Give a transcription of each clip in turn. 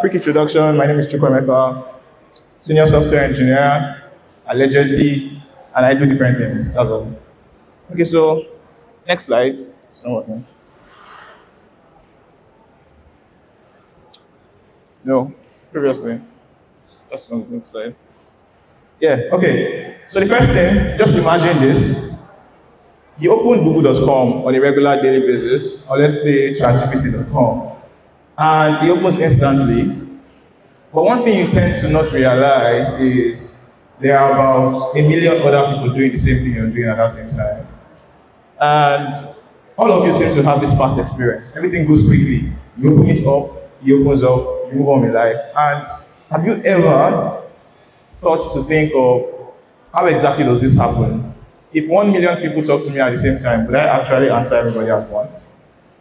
Quick introduction, my name is Chukwuemeka, senior software engineer, allegedly, and I do different things, that's all. Okay, so next slide. It's not working. No, previously. That's not the next slide. Yeah, okay. So the first thing, just imagine this. You open google.com on a regular daily basis, or let's say chatgpt.com, and it opens instantly. But one thing you tend to not realize is there are about 1 million other people doing the same thing you're doing at that same time. And all of you seem to have this past experience. Everything goes quickly. You open it up, it opens up, you move on with life. And have you ever thought to think of how exactly does this happen? If 1 million people talk to me at the same time, would I actually answer everybody at once?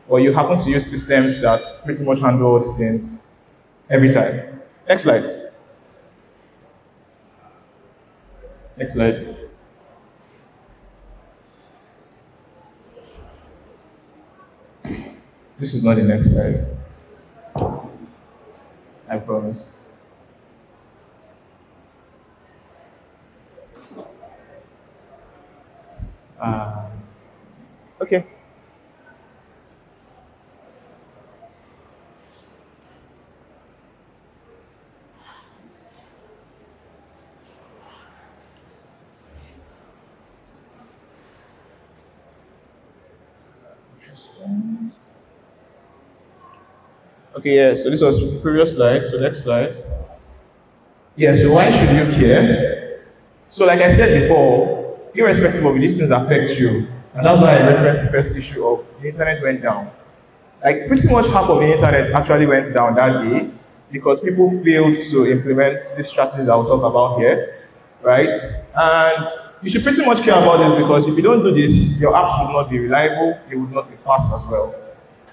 Or you happen to use systems that pretty much handle all these things every time? Next slide. Next slide. This is not the next slide. I promise. Okay. Okay, yeah, so this was the previous slide, so next slide. Yeah, so why should you care? So like I said before, irrespective of these things affect you, and that's why I referenced the first issue of the internet went down. Like pretty much half of the internet actually went down that day because people failed to implement these strategies I'll talk about here, right? And you should pretty much care about this because if you don't do this, your apps will not be reliable, it will not be fast as well.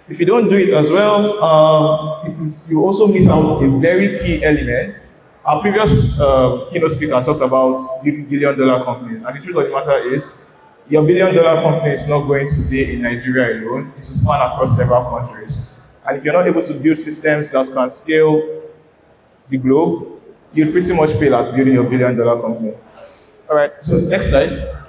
If you don't do it as well, you also miss out a very key element. Our previous keynote speaker talked about billion-dollar companies, and the truth of the matter is, your billion-dollar company is not going to be in Nigeria alone. It will span across several countries. And if you're not able to build systems that can scale the globe, you'll pretty much fail at building your billion-dollar company. All right, so next slide.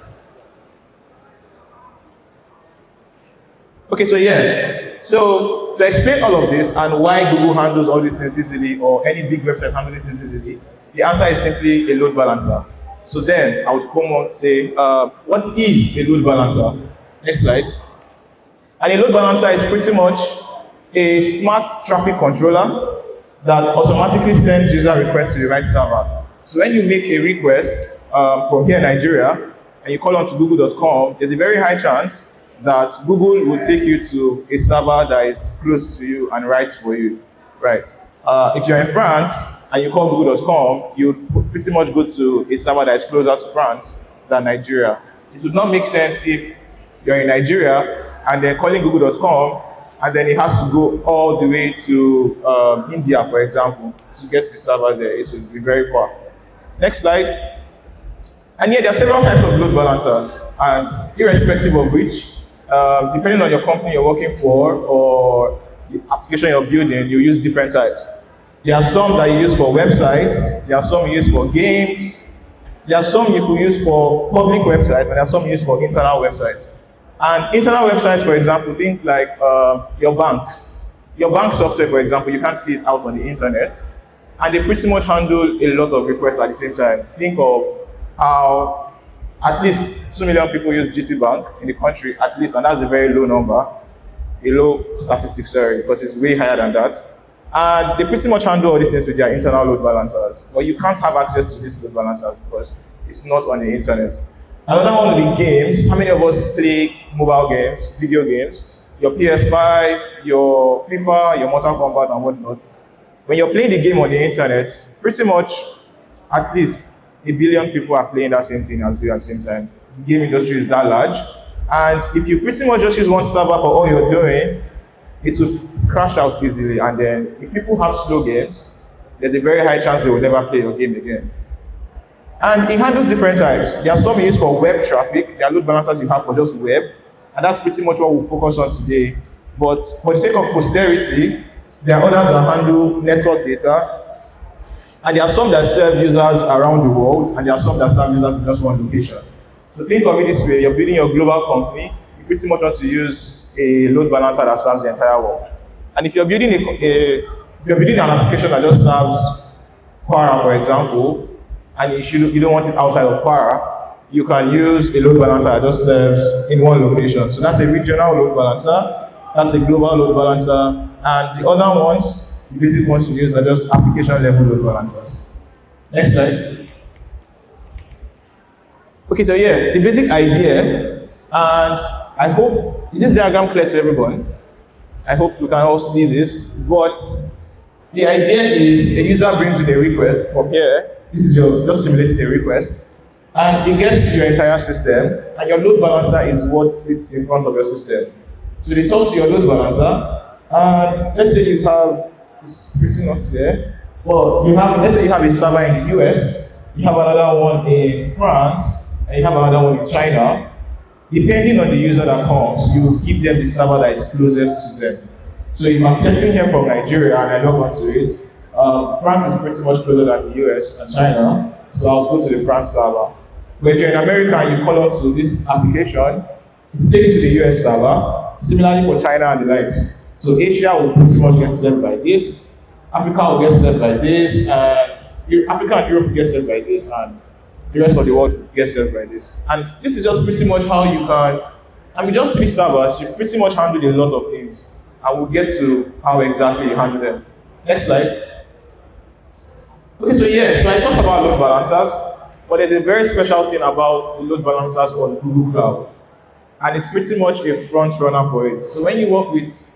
Okay, so yeah. So to explain all of this and why Google handles all these things easily, or any big websites handle these things easily, the answer is simply a load balancer. So then I would come on and say, what is a load balancer? Next slide. And a load balancer is pretty much a smart traffic controller that automatically sends user requests to the right server. So when you make a request from here in Nigeria and you call on to google.com, there's a very high chance that Google will take you to a server that is close to you and writes for you, right? If you're in France and you call google.com, you pretty much go to a server that is closer to France than Nigeria. It would not make sense if you're in Nigeria and they're calling google.com and then it has to go all the way to India, for example, to get to the server there. It would be very far. Next slide. And yeah, there are several types of load balancers, and irrespective of which, depending on your company you're working for or the application you're building, you use different types. There are some that you use for websites, there are some you use for games, there are some you could use for public websites, and there are some you use for internal websites. And internal websites, for example, think like your banks. Your bank software, for example, you can't see it out on the internet, and they pretty much handle a lot of requests at the same time. Think of how at least 2 million people use GT Bank in the country, at least, and that's a very low number, a low statistic, sorry, because it's way higher than that. And they pretty much handle all these things with their internal load balancers. But you can't have access to these load balancers because it's not on the internet. Another one would be games. How many of us play mobile games, video games? Your PS5, your FIFA, your Mortal Kombat, and whatnot. When you're playing the game on the internet, pretty much at least 1 billion people are playing that same thing as you at the same time. The game industry is that large. And if you pretty much just use one server for all you're doing, it will crash out easily. And then if people have slow games, there's a very high chance they will never play your game again. And it handles different types. There are some used for web traffic. There are load balancers you have for just web. And that's pretty much what we'll focus on today. But for the sake of posterity, There are others that handle network data. And there are some that serve users around the world, and there are some that serve users in just one location. So think of it this way: you're building your global company, you pretty much want to use a load balancer that serves the entire world. And if you're building an application that just serves Quora, for example, and you don't want it outside of Quora, you can use a load balancer that just serves in one location. So that's a regional load balancer, that's a global load balancer, and the other ones, the basic ones you use are just application level load balancers. Next slide. Okay, so yeah, the basic idea, and I hope, is this diagram clear to everyone? I hope you can all see this, but the idea is a user brings in a request from here. This is just simulating a request, and it gets to your entire system, and your load balancer is what sits in front of your system. So they talk to your load balancer, and let's say you have, it's pretty not clear, well, let's say you have a server in the US, you have another one in France, and you have another one in China. Depending on the user that comes, you will give them the server that is closest to them. So if I'm testing here from Nigeria and I log onto it, France is pretty much closer than the US and China, so I'll go to the France server. But if you're in America and you call out to this application, you take it to the US server, similarly for China and the likes. So Asia will pretty much get served by this, Africa will get served by this, and Africa and Europe will get served by this, and the rest of the world gets served by this. And this is just pretty much how you can, I mean, just 3 servers, you pretty much handle a lot of things. And we'll get to how exactly you handle them. Next slide. Okay, so yeah, so I talked about load balancers, but there's a very special thing about the load balancers on Google Cloud. And it's pretty much a front runner for it. So when you work with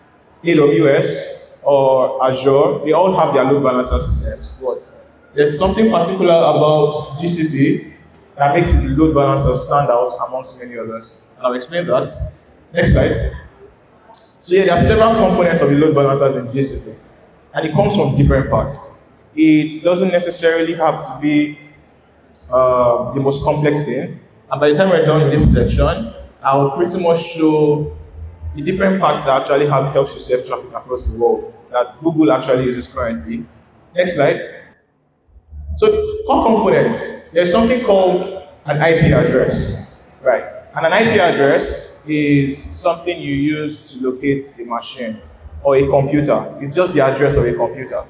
AWS or Azure, they all have their load balancer systems. But there's something particular about GCP that makes the load balancer stand out amongst many others. And I'll explain that. Next slide. So yeah, there are several components of the load balancers in GCP. And it comes from different parts. It doesn't necessarily have to be the most complex thing. And by the time we're done with this section, I will pretty much show the different parts that actually helps you save traffic across the world that Google actually uses currently. Next slide. So, core components, there's something called an IP address, right? And an IP address is something you use to locate a machine or a computer. It's just the address of a computer.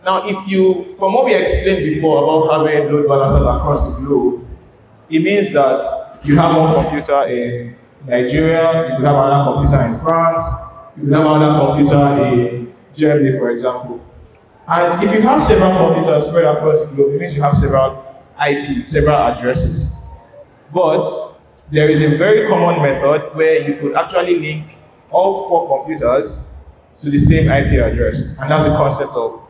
Now, from what we explained before about having load balancers across the globe, it means that you have one computer in Nigeria, you could have another computer in France, you could have another computer in Germany, for example. And if you have several computers spread across the globe, it means you have several IP, several addresses. But there is a very common method where you could actually link all 4 computers to the same IP address. And that's the concept of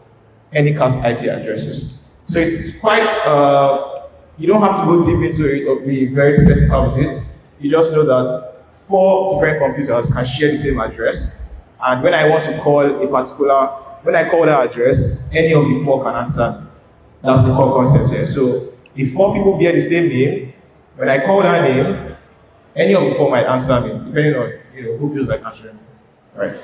Anycast IP addresses. So it's quite, you don't have to go deep into it or be very technical with it. You just know that 4 different computers can share the same address. And when I want to call when I call that address, any of the 4 can answer me. That's the core concept here. So if 4 people bear the same name, when I call that name, any of the 4 might answer me, depending on who feels like answering me. Right.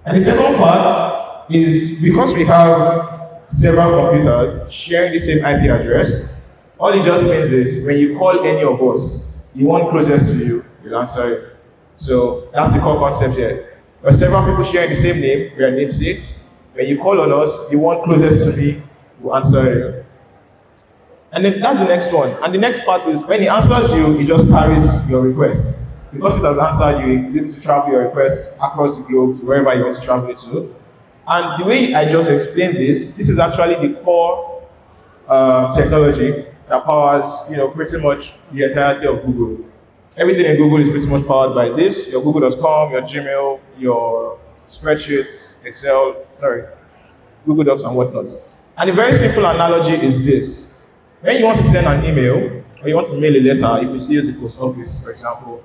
And the second part is because we have several computers sharing the same IP address, all it just means is when you call any of us, the one closest to you will answer you. So that's the core concept here. But several people sharing the same name, we are namesakes. When you call on us, the one closest to me will answer you. And then that's the next one. And the next part is when he answers you, he just carries your request. Because it has answered you, you're able to travel your request across the globe to wherever you want to travel it to. And the way I just explained this is actually the core technology that powers, pretty much the entirety of Google. Everything in Google is pretty much powered by this: your Google.com, your Gmail, your spreadsheets, Google Docs and whatnot. And a very simple analogy is this: when you want to send an email or you want to mail a letter, if you still use the post office, for example,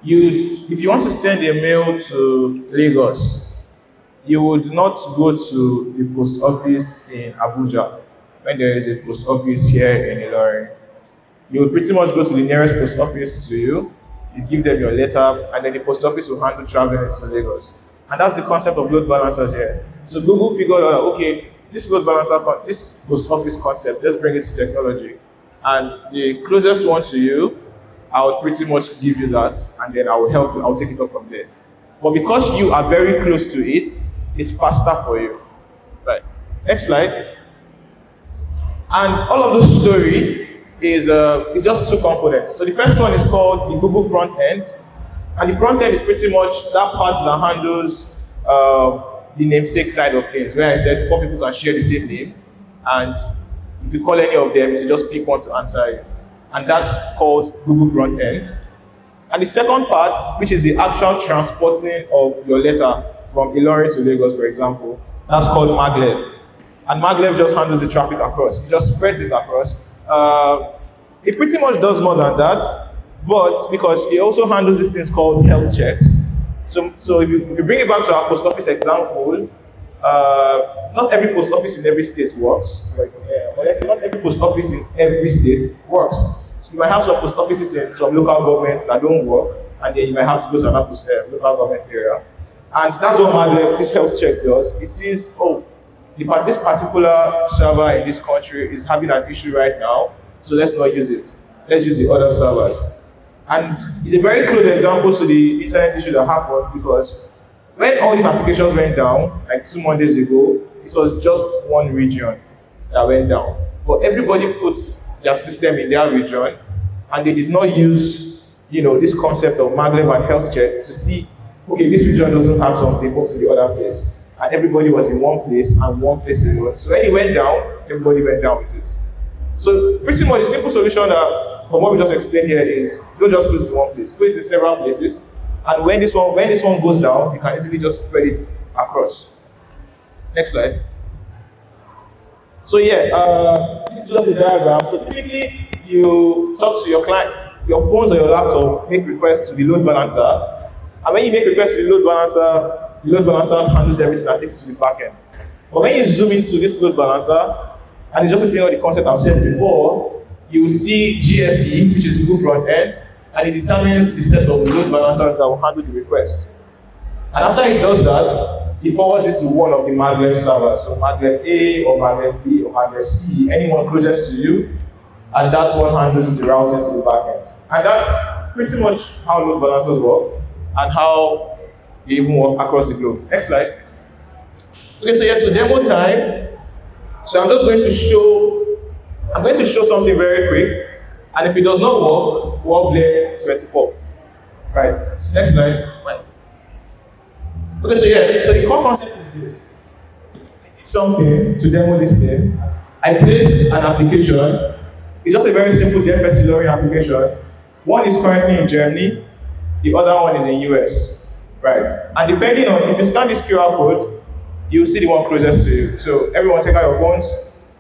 if you want to send a mail to Lagos, you would not go to the post office in Abuja when there is a post office here in Ilorin. You would pretty much go to the nearest post office to you, you give them your letter, and then the post office will handle traveling to Lagos. And that's the concept of load balancers here. So Google figured out, okay, this load balancer, this post office concept, let's bring it to technology. And the closest one to you, I would pretty much give you that, and then I will help you, I'll take it up from there. But because you are very close to it, it's faster for you. Right. Next slide. And all of this story is just two components. So the first one is called the Google front end. And the front end is pretty much that part that handles the namesake side of things, where I said 4 people can share the same name. And if you call any of them, you just pick one to answer you. And that's called Google front end. And the second part, which is the actual transporting of your letter from Ilorin to Lagos, for example, that's called maglev. And maglev just handles the traffic across. It just spreads it across. It pretty much does more than that, but because it also handles these things called health checks. So if you bring it back to our post office example, not every post office in every state works. Not every post office in every state works. So you might have some post offices in some local governments that don't work, and then you might have to go to another local government area. And that's what maglev, this health check does. It sees, oh, this particular server in this country is having an issue right now, so let's not use it. Let's use the other servers. And it's a very close example to the internet issue that happened, because when all these applications went down, like 2 Mondays ago, it was just one region that went down. But everybody puts their system in their region, and they did not use, this concept of maglev and health check to see, okay, this region doesn't have something, go to the other place. And everybody was in one place and one place alone. So when it went down, everybody went down with it. So pretty much the simple solution that, from what we just explained here, is don't just put it in one place, put it in several places. And when this one goes down, you can easily just spread it across. Next slide. So yeah, this is just a diagram. So typically, you talk to your client, your phones or your laptop, make requests to the load balancer. And when you make requests to the load balancer handles everything and takes it to the backend. But when you zoom into this load balancer, and it's just explaining the concept I've said before, you will see GFE, which is Google front end, and it determines the set of load balancers that will handle the request. And after it does that, it forwards it to one of the maglev servers. So maglev A or maglev B or maglev C, anyone closest to you, and that one handles the routing to the backend. And that's pretty much how load balancers work and how they even work across the globe. Next slide. Okay, so yeah, so demo time. So I'm going to show something very quick, and if it does not work, we'll blame 24. Right. So next slide. Okay, so yeah, so the core concept is this. I did something to demo this thing. I placed an application. It's just a very simple DevFest Ilorin application. One is currently in Germany, the other one is in US. Right. And depending on, if you scan this QR code, you'll see the one closest to you. So everyone take out your phones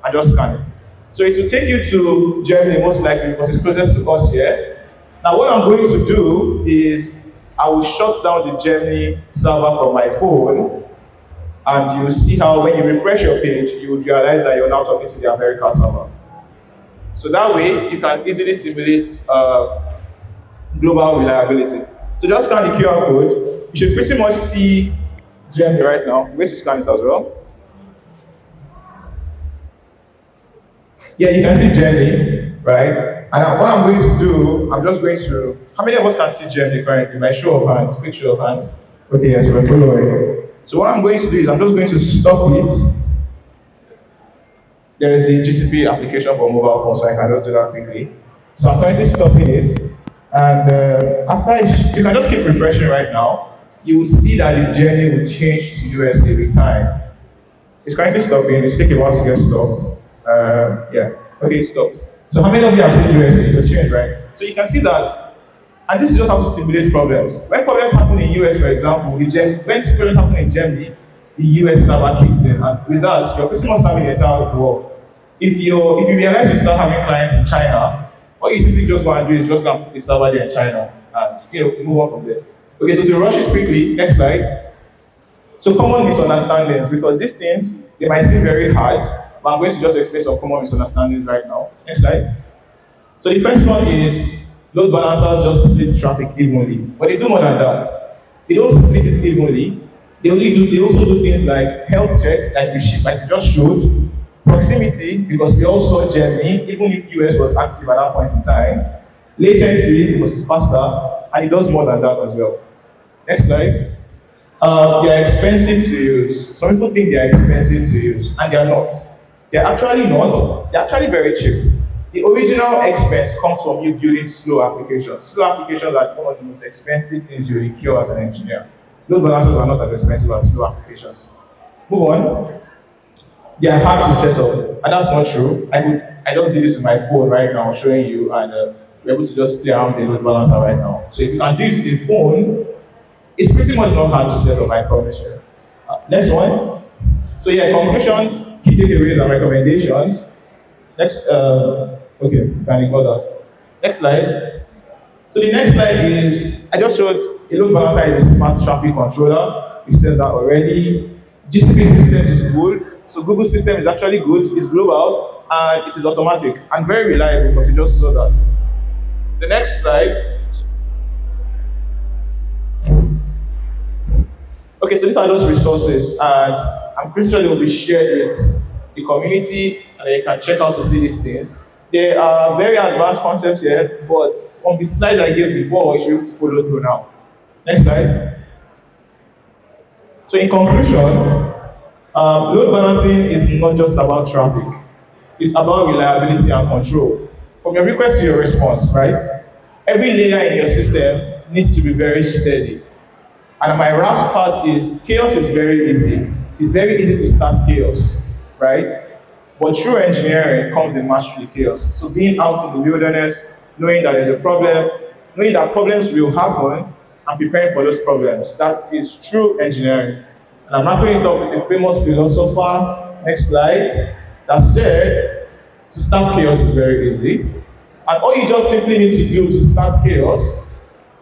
and just scan it. So it will take you to Germany most likely because it's closest to us here. Now what I'm going to do is I will shut down the Germany server from my phone, and you'll see how when you refresh your page, you will realize that you're now talking to the American server. So that way you can easily simulate global reliability. So just scan the QR code. You should pretty much see Germany right now. I'm going to scan it as well. Yeah, you can see Germany, right? And what I'm going to do, I'm just going to, how many of us can see Germany currently? My show of hands, quick show of hands. Okay, yes, we're following. So what I'm going to do is I'm just going to stop it. There is the GCP application for mobile phone, so I can just do that quickly. So I'm currently stopping it. And after you can just keep refreshing right now. You will see that the journey will change to US every time. It's currently stopping. It will take a while to get stopped. Yeah, okay, it stopped. So how many of you have seen US? It's a change, right? So you can see that, and this is just how to simulate problems. When problems happen in US, for example, when problems happen in Germany, the US server kicks in, and with that, you're pretty much serving the entire world. If you realize you start having clients in China, what you simply just go and do is just go and put the server there in China, and move on from there. Okay, so to rush it quickly, next slide. So common misunderstandings, because these things, they might seem very hard, but I'm going to just explain some common misunderstandings right now. Next slide. So the first one is load balancers just split traffic evenly. But they do more than that. They don't split it evenly. They also do things like health check, like we just showed, proximity, because we all saw Germany, even if US was active at that point in time, latency, because it's faster, and it does more than that as well. Next slide. They are expensive to use. Some people think they are expensive to use, and they are not. They are actually not. They are actually very cheap. The original expense comes from you building slow applications. Slow applications are one of the most expensive things you incur as an engineer. Load balancers are not as expensive as slow applications. Move on. They are hard to set up, and that's not true. I just did this with my phone right now, showing you, and we're able to just play around with the load balancer right now. So if you can do it with the phone, it's pretty much not hard to set up, I promise you. Next one. So yeah, conclusions, key takeaways, and recommendations. Next, okay, you can ignore that. Next slide. So the next slide is, I just showed a load balancer is a smart traffic controller. We said that already. GCP system is good. So Google system is actually good. It's global and it is automatic and very reliable, because we just saw that. The next slide. Okay, so these are those resources, and I'm pretty sure they will be shared with the community, and you can check out to see these things. There are very advanced concepts here, but on the slides I gave before, you should follow through now. Next slide. So in conclusion, load balancing is not just about traffic. It's about reliability and control. From your request to your response, right? Every layer in your system needs to be very steady. And my last part is, chaos is very easy. It's very easy to start chaos, right? But true engineering comes in mastering chaos. So being out in the wilderness, knowing that there's a problem, knowing that problems will happen, and preparing for those problems. That is true engineering. And I'm wrapping it up with a famous philosopher, next slide, that said, to start chaos is very easy. And all you just simply need to do to start chaos,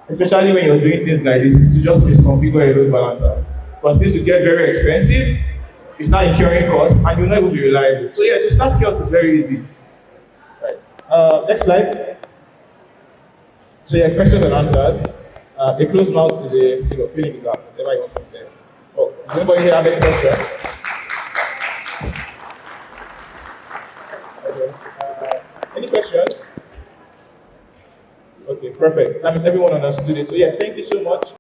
especially when you're doing things like this, is to just misconfigure a load balancer. Because this will get very expensive, it's not incurring costs, and you'll not even be reliable. So yeah, to start chaos is very easy. Right. Next slide. So yeah, questions and answers. A closed mouth is a filling the gap, whatever you want to say. Oh, does anybody here have any questions? Okay. Any questions? Okay, perfect. That means everyone understood it. So yeah, thank you so much.